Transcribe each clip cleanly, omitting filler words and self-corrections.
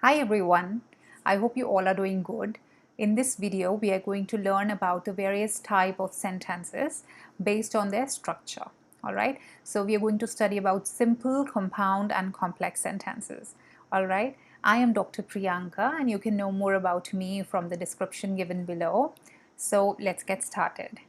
Hi everyone, I hope you all are doing good. In this video, we are going to learn about the various type of sentences based on their structure. Alright, so we are going to study about simple, compound and complex sentences. Alright, I am Dr. Priyanka and you can know more about me from the description given below. So let's get started.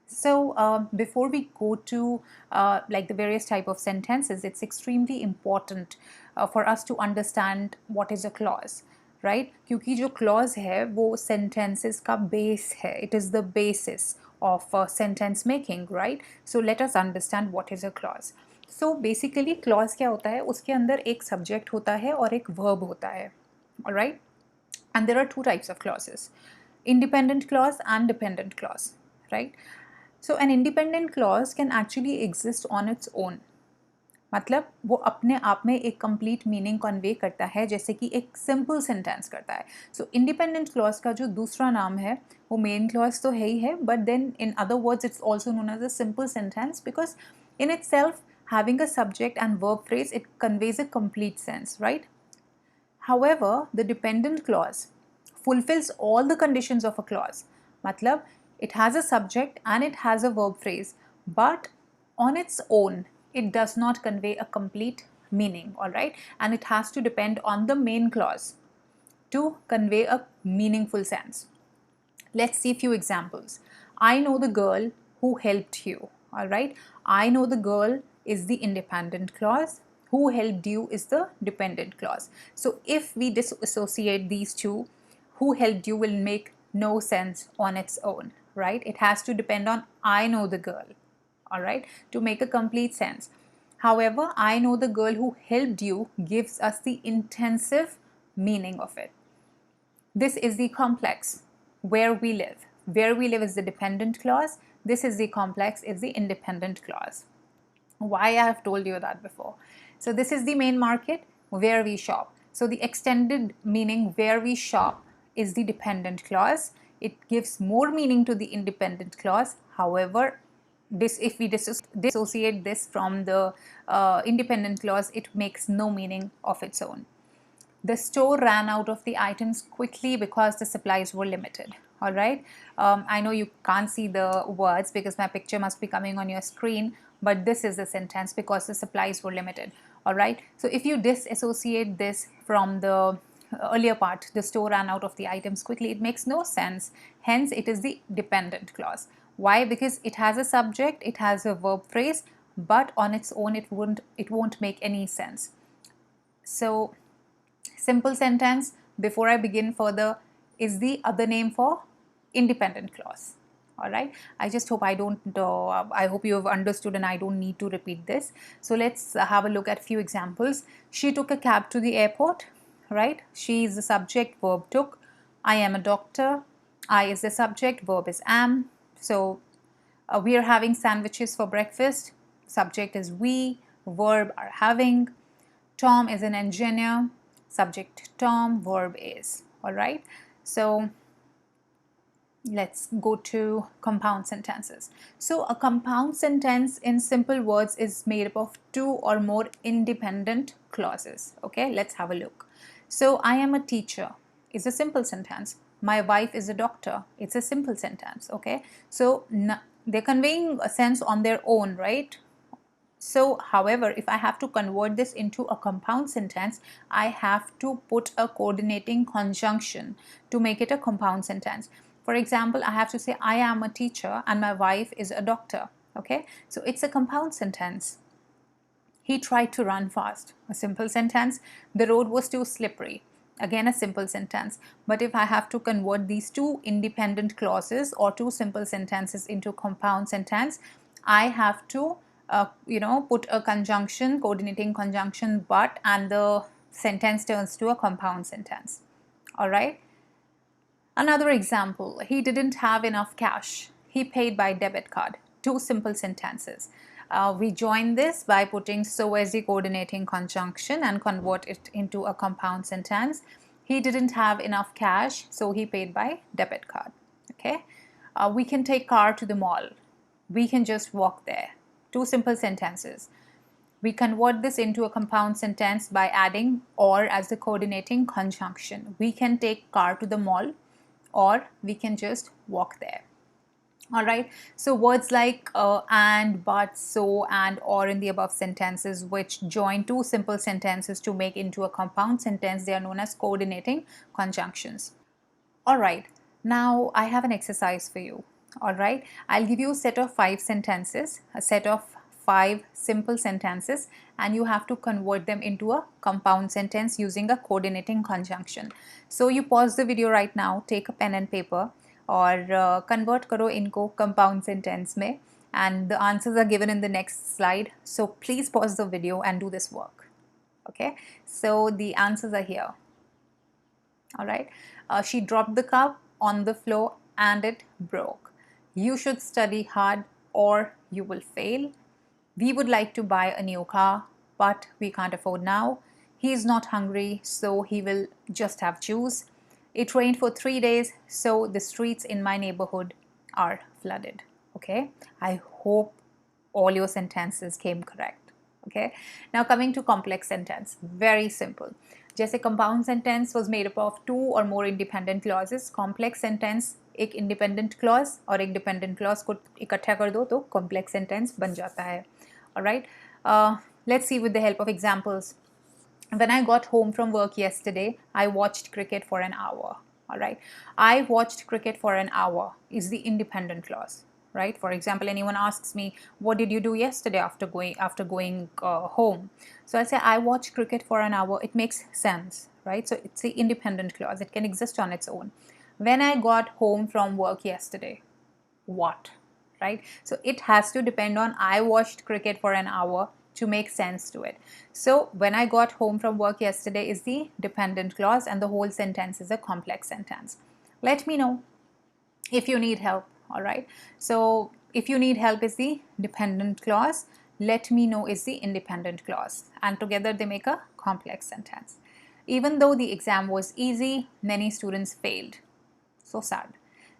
So before we go to like the various type of sentences, it's extremely important for us to understand what is a clause, right? क्योंकि जो clause है वो sentences का base है. It is the basis of sentence making, right? So let us understand what is a clause. So basically clause क्या होता है? उसके अंदर एक subject होता है और एक verb होता है, alright? And there are two types of clauses, independent clause and dependent clause, right? So an independent clause can actually exist on its own. मतलब वो अपने आप में एक कंप्लीट मीनिंग कन्वे करता है जैसे कि एक सिंपल सेंटेंस करता है. सो इंडिपेंडेंट क्लॉज का जो दूसरा नाम है वो मेन क्लॉज तो है ही है, but then in other words it's also known as a simple sentence because in it self having a subject and verb phrase, it conveys a complete sense, right? However, the dependent clause fulfills all the conditions of a clause. Matlab, it has a subject and it has a verb phrase, but on its own, it does not convey a complete meaning, all right? And it has to depend on the main clause to convey a meaningful sense. Let's see a few examples. I know the girl who helped you, all right? I know the girl is the independent clause. Who helped you is the dependent clause. So if we disassociate these two, who helped you will make no sense on its own, right? It has to depend on I know the girl, all right, to make a complete sense. However, I know the girl who helped you gives us the intensive meaning of it. This is the complex, where we live. Where we live is the dependent clause. This is the complex, is the independent clause. Why I have told you that before. So this is the main market, where we shop. So the extended meaning where we shop is the dependent clause. It gives more meaning to the independent clause. However, if we dissociate this from the independent clause, it makes no meaning of its own. The store ran out of the items quickly because the supplies were limited. All right. I know you can't see the words because my picture must be coming on your screen, but this is the sentence because the supplies were limited. All right. So if you disassociate this from the earlier part, the store ran out of the items quickly, it makes no sense. Hence, it is the dependent clause. Why? Because it has a subject, it has a verb phrase, but on its own, it won't make any sense. So simple sentence, before I begin further, is the other name for independent clause. All right, I just hope I hope you have understood and I don't need to repeat this. So let's have a look at few examples. She took a cab to the airport, right? She is the subject, verb took. I am a doctor. I is the subject, verb is am. So we are having sandwiches for breakfast. Subject is we, verb are having. Tom is an engineer. Subject Tom, verb is. All right. So let's go to compound sentences. So a compound sentence in simple words is made up of two or more independent clauses. Okay, let's have a look. So I am a teacher is a simple sentence. My wife is a doctor. It's a simple sentence. Okay, so they're conveying a sense on their own, right? So, however, if I have to convert this into a compound sentence, I have to put a coordinating conjunction to make it a compound sentence. For example, I have to say, I am a teacher and my wife is a doctor. Okay, so it's a compound sentence. He tried to run fast. A simple sentence. The road was too slippery. Again, a simple sentence. But if I have to convert these two independent clauses or two simple sentences into compound sentence, I have to put a conjunction, coordinating conjunction, but, and the sentence turns to a compound sentence. All right. Another example, he didn't have enough cash. He paid by debit card. Two simple sentences. We join this by putting so as the coordinating conjunction and convert it into a compound sentence. He didn't have enough cash, so he paid by debit card. Okay. We can take car to the mall. We can just walk there. Two simple sentences. We convert this into a compound sentence by adding or as the coordinating conjunction. We can take car to the mall or we can just walk there. All right, so words like and, but, so, and, or in the above sentences, which join two simple sentences to make into a compound sentence, they are known as coordinating conjunctions. All right, now I have an exercise for you. All right, I'll give you a set of 5 sentences, a set of 5 simple sentences, and you have to convert them into a compound sentence using a coordinating conjunction. So you pause the video right now, take a pen and paper, और convert करो इनको compound sentence में, and the answers are given in the next slide. So please pause the video and do this work. Okay, so the answers are here. All right, she dropped the cup on the floor and it broke. You should study hard or you will fail. We would like to buy a new car, but we can't afford now. He is not hungry, so he will just have juice. It rained for 3 days, so the streets in my neighborhood are flooded. Okay, I hope all your sentences came correct. Okay, now coming to complex sentence, very simple. जैसे compound sentence was made up of 2 or more independent clauses, complex sentence एक independent clause और एक dependent clause को इकट्ठा कर दो तो complex sentence बन जाता है. All right, let's see with the help of examples. When I got home from work yesterday, I watched cricket for an hour. All right, I watched cricket for an hour is the independent clause, right? For example, anyone asks me, what did you do yesterday after going home? So I say I watched cricket for an hour. It makes sense, right? So it's the independent clause. It can exist on its own. When I got home from work yesterday, what, right? So it has to depend on I watched cricket for an hour to make sense to it. So when I got home from work yesterday is the dependent clause and the whole sentence is a complex sentence. Let me know if you need help. All right, so if you need help is the dependent clause, let me know is the independent clause, and together they make a complex sentence. Even though the exam was easy, many students failed. So sad.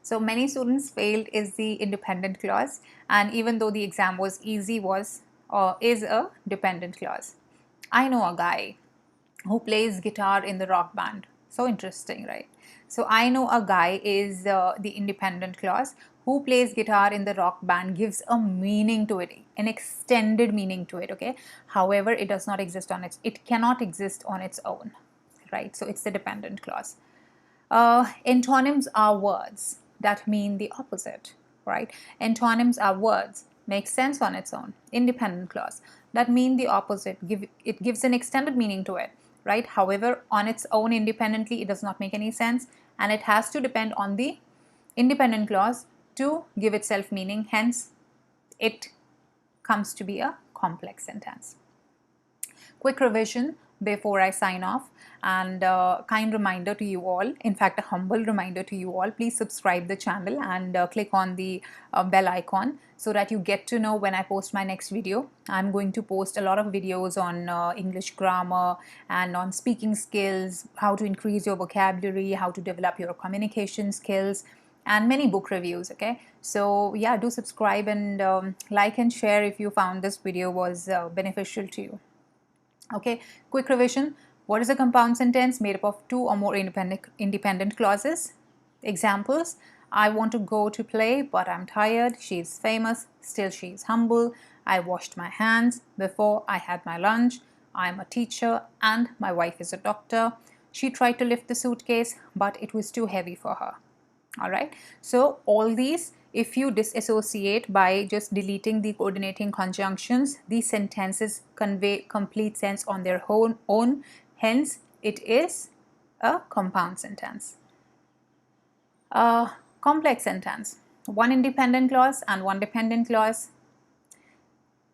So many students failed is the independent clause, and even though the exam was easy is a dependent clause. I know a guy who plays guitar in the rock band. So interesting, right? So I know a guy is the independent clause. Who plays guitar in the rock band gives a meaning to it, an extended meaning to it. Okay, however, it does not exist on it cannot exist on its own, right? So it's the dependent clause. Antonyms are words that mean the opposite, right? Antonyms are words, makes sense on its own, independent clause, that mean the opposite, it gives an extended meaning to it, right? However, on its own independently, it does not make any sense, and it has to depend on the independent clause to give itself meaning. Hence, it comes to be a complex sentence. Quick revision before I sign off, and a kind reminder to you all, in fact a humble reminder to you all, please subscribe the channel and click on the bell icon so that you get to know when I post my next video. I'm going to post a lot of videos on English grammar and on speaking skills, how to increase your vocabulary, how to develop your communication skills, and many book reviews. Okay, so yeah, do subscribe and like and share if you found this video was beneficial to you. Okay, quick revision. What is a compound sentence? Made up of 2 or more independent clauses. Examples: I want to go to play, but I'm tired. She's famous, still she's humble. I washed my hands before I had my lunch. I'm a teacher and my wife is a doctor. She tried to lift the suitcase, but it was too heavy for her. All right, so all these, if you disassociate by just deleting the coordinating conjunctions, these sentences convey complete sense on their own. Hence, it is a compound sentence. Complex sentence, 1 independent clause and 1 dependent clause.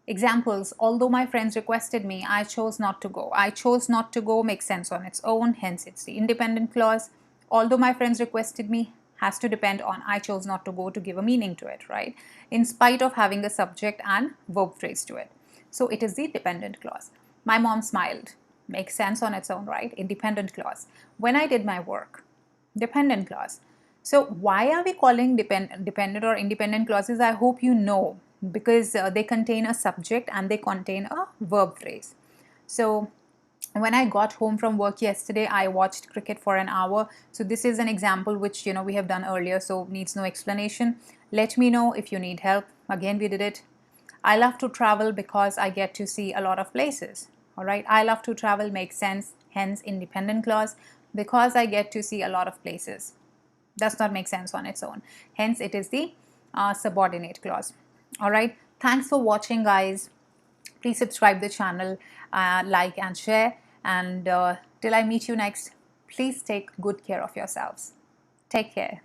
Examples: although my friends requested me, I chose not to go. I chose not to go makes sense on its own, hence it's the independent clause. Although my friends requested me has to depend on I chose not to go to give a meaning to it, right? In spite of having a subject and verb phrase to it. So it is the dependent clause. My mom smiled makes sense on its own, right? Independent clause. When I did my work, dependent clause. So why are we calling dependent or independent clauses? I hope you know because they contain a subject and they contain a verb phrase. So when I got home from work yesterday, I watched cricket for an hour. So this is an example which we have done earlier, so needs no explanation. Let me know if you need help. Again, we did it. I love to travel because I get to see a lot of places. All right, I love to travel makes sense, hence independent clause, because I get to see a lot of places. Does not make sense on its own. Hence, it is the subordinate clause. All right, thanks for watching, guys. Please subscribe the channel, like and share. And till I meet you next, please take good care of yourselves. Take care.